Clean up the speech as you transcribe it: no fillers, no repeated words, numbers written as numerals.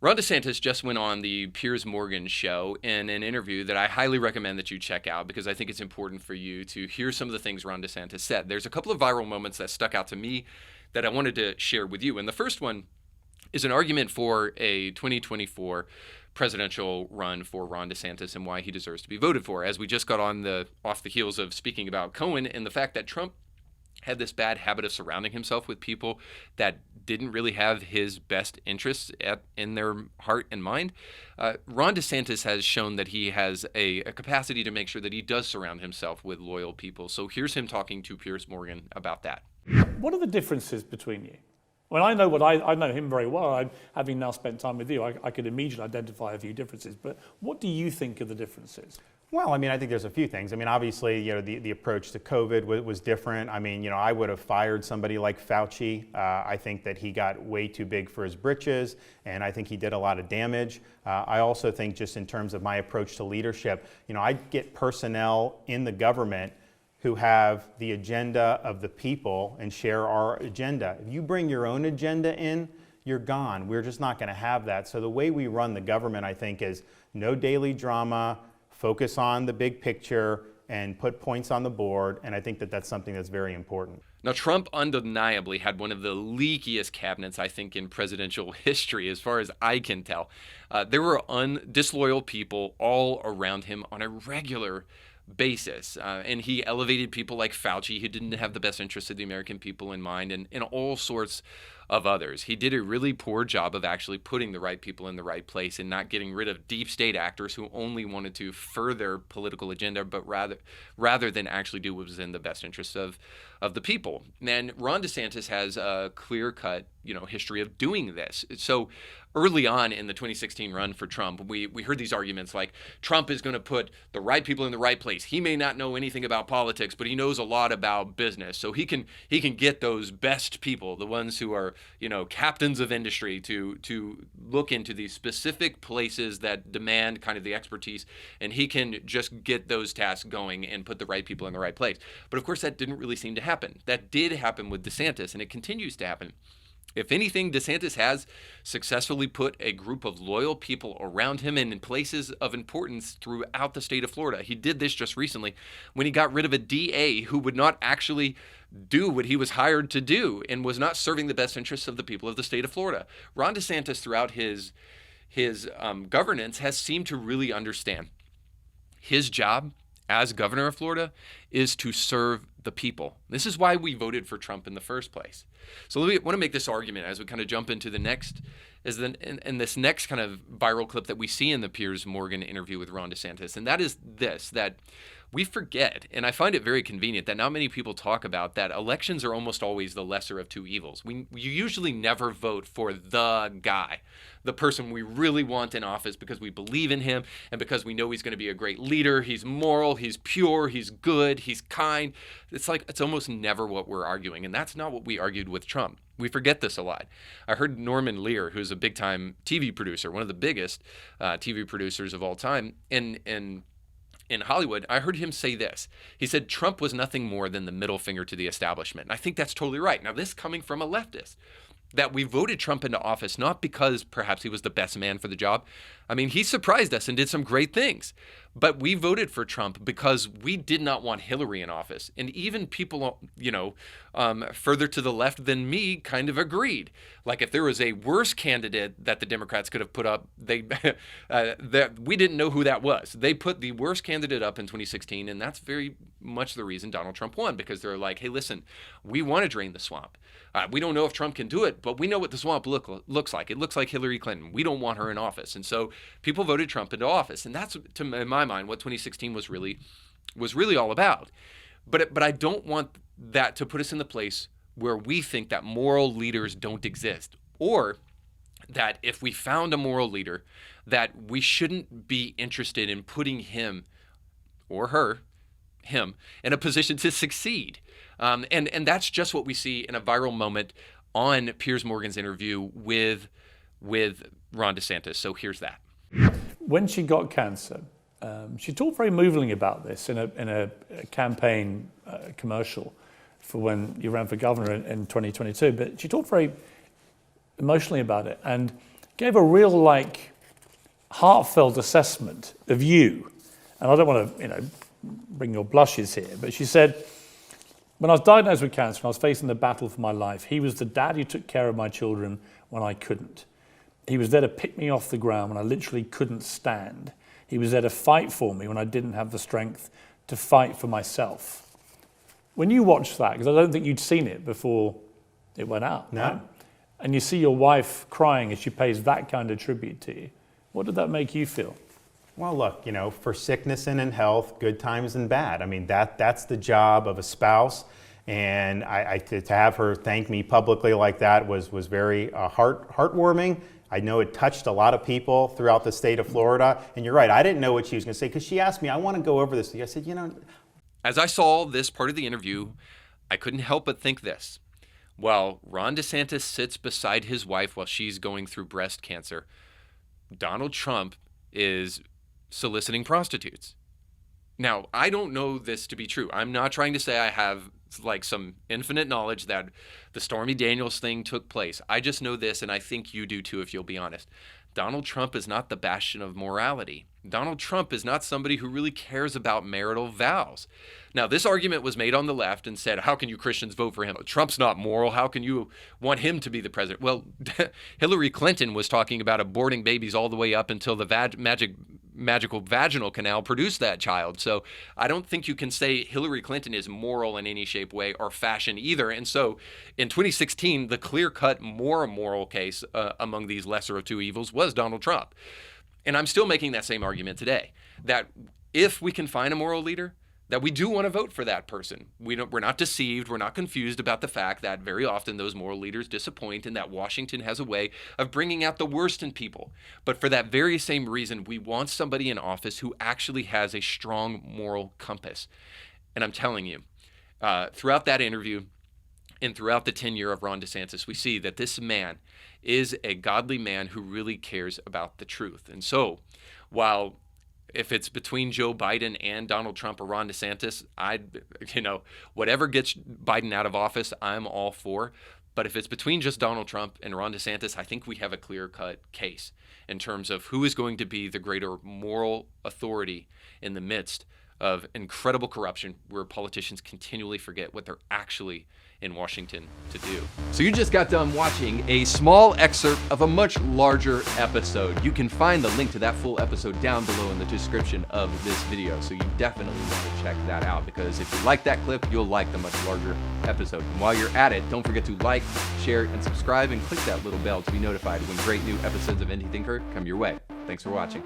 Ron DeSantis just went on the Piers Morgan show in an interview that I highly recommend that you check out because I think it's important for you to hear some of the things Ron DeSantis said. There's a couple of viral moments that stuck out to me that I wanted to share with you. And the first one is an argument for a 2024 presidential run for Ron DeSantis and why he deserves to be voted for. As we just got off the heels of speaking about Cohen and the fact that Trump had this bad habit of surrounding himself with people that didn't really have his best interests in their heart and mind. Ron DeSantis has shown that he has a capacity to make sure that he does surround himself with loyal people. So here's him talking to Piers Morgan about that. What are the differences between you? Well, I know him very well. Having now spent time with you, I could immediately identify a few differences. But what do you think are the differences? Well, I mean, I think there's a few things. I mean, obviously, the approach to COVID was different. I mean, I would have fired somebody like Fauci. I think that he got way too big for his britches, and I think he did a lot of damage. I also think just in terms of my approach to leadership, I get personnel in the government who have the agenda of the people and share our agenda. If you bring your own agenda in, you're gone. We're just not going to have that. So the way we run the government, I think, is no daily drama, focus on the big picture, and put points on the board. And I think that that's something that's very important. Now, Trump undeniably had one of the leakiest cabinets, I think, in presidential history, as far as I can tell. There were disloyal people all around him on a regular basis. And he elevated people like Fauci, who didn't have the best interests of the American people in mind, and all sorts of others. He did a really poor job of actually putting the right people in the right place and not getting rid of deep state actors who only wanted to further political agenda, but rather than actually do what was in the best interests of the people. And Ron DeSantis has a clear-cut, history of doing this. So early on in the 2016 run for Trump, we heard these arguments like Trump is going to put the right people in the right place. He may not know anything about politics, but he knows a lot about business. So he can get those best people, the ones who are, captains of industry, to look into these specific places that demand kind of the expertise, and he can just get those tasks going and put the right people in the right place. But of course, that didn't really seem to happen. That did happen with DeSantis, and it continues to happen. If anything, DeSantis has successfully put a group of loyal people around him and in places of importance throughout the state of Florida. He did this just recently when he got rid of a DA who would not actually do what he was hired to do and was not serving the best interests of the people of the state of Florida. Ron DeSantis, throughout his governance, has seemed to really understand his job as governor of Florida is to serve the people. This is why we voted for Trump in the first place. So I want to make this argument as we kind of jump into the next, in this next kind of viral clip that we see in the Piers Morgan interview with Ron DeSantis, and that is this, that we forget, and I find it very convenient that not many people talk about that elections are almost always the lesser of two evils. You usually never vote for the guy, the person we really want in office because we believe in him and because we know he's going to be a great leader. He's moral, he's pure, he's good, he's kind. It's almost never what we're arguing, and that's not what we argued with Trump. We forget this a lot. I heard Norman Lear, who's a big-time TV producer, one of the biggest TV producers of all time, in Hollywood, I heard him say this. He said Trump was nothing more than the middle finger to the establishment. And I think that's totally right. Now, this coming from a leftist, that we voted Trump into office not because perhaps he was the best man for the job. I mean, he surprised us and did some great things. But we voted for Trump because we did not want Hillary in office. And even people, further to the left than me kind of agreed. Like if there was a worse candidate that the Democrats could have put up, we didn't know who that was. They put the worst candidate up in 2016, and that's very much the reason Donald Trump won, because they're like, hey, listen, we want to drain the swamp. We don't know if Trump can do it, but we know what the swamp looks like. It looks like Hillary Clinton. We don't want her in office. And so people voted Trump into office. And that's, in my mind, what 2016 was really all about. But I don't want that to put us in the place where we think that moral leaders don't exist, or that if we found a moral leader, that we shouldn't be interested in putting him or him in a position to succeed. And that's just what we see in a viral moment on Piers Morgan's interview with Ron DeSantis. So here's that. When she got cancer, she talked very movingly about this in a campaign commercial for when you ran for governor in 2022. But she talked very emotionally about it. And gave a real, like, heartfelt assessment of you. And I don't want to, bring your blushes here, but she said, when I was diagnosed with cancer and I was facing the battle for my life, he was the dad who took care of my children when I couldn't. He was there to pick me off the ground when I literally couldn't stand. He was there to fight for me when I didn't have the strength to fight for myself. When you watch that, because I don't think you'd seen it before it went out, No. right? And you see your wife crying as she pays that kind of tribute to you, what did that make you feel? Well, look, for sickness and in health, good times and bad. I mean, that's the job of a spouse. And to have her thank me publicly like that was very heartwarming. I know it touched a lot of people throughout the state of Florida. And you're right, I didn't know what she was going to say because she asked me, I want to go over this. I said, As I saw this part of the interview, I couldn't help but think this. While Ron DeSantis sits beside his wife while she's going through breast cancer, Donald Trump is soliciting prostitutes. Now, I don't know this to be true. I'm not trying to say I have like some infinite knowledge that the Stormy Daniels thing took place. I just know this, and I think you do too, if you'll be honest. Donald Trump is not the bastion of morality. Donald Trump is not somebody who really cares about marital vows. Now, this argument was made on the left and said, how can you Christians vote for him? Trump's not moral. How can you want him to be the president? Well, Hillary Clinton was talking about aborting babies all the way up until the magical vaginal canal produced that child. So I don't think you can say Hillary Clinton is moral in any shape, way, or fashion either. And so in 2016, the clear-cut more moral case among these lesser of two evils was Donald Trump. And I'm still making that same argument today, that if we can find a moral leader, that we do want to vote for that person. We're not deceived. We're not confused about the fact that very often those moral leaders disappoint and that Washington has a way of bringing out the worst in people. But for that very same reason, we want somebody in office who actually has a strong moral compass. And I'm telling you, throughout that interview and throughout the tenure of Ron DeSantis, we see that this man is a godly man who really cares about the truth. And so while if it's between Joe Biden and Donald Trump or Ron DeSantis, whatever gets Biden out of office, I'm all for. But if it's between just Donald Trump and Ron DeSantis, I think we have a clear-cut case in terms of who is going to be the greater moral authority in the midst of incredible corruption where politicians continually forget what they're actually in Washington to do. So you just got done watching a small excerpt of a much larger episode. You can find the link to that full episode down below in the description of this video. So you definitely want to check that out, because if you like that clip, you'll like the much larger episode. And while you're at it, don't forget to like, share, and subscribe, and click that little bell to be notified when great new episodes of Indie Thinker come your way. Thanks for watching.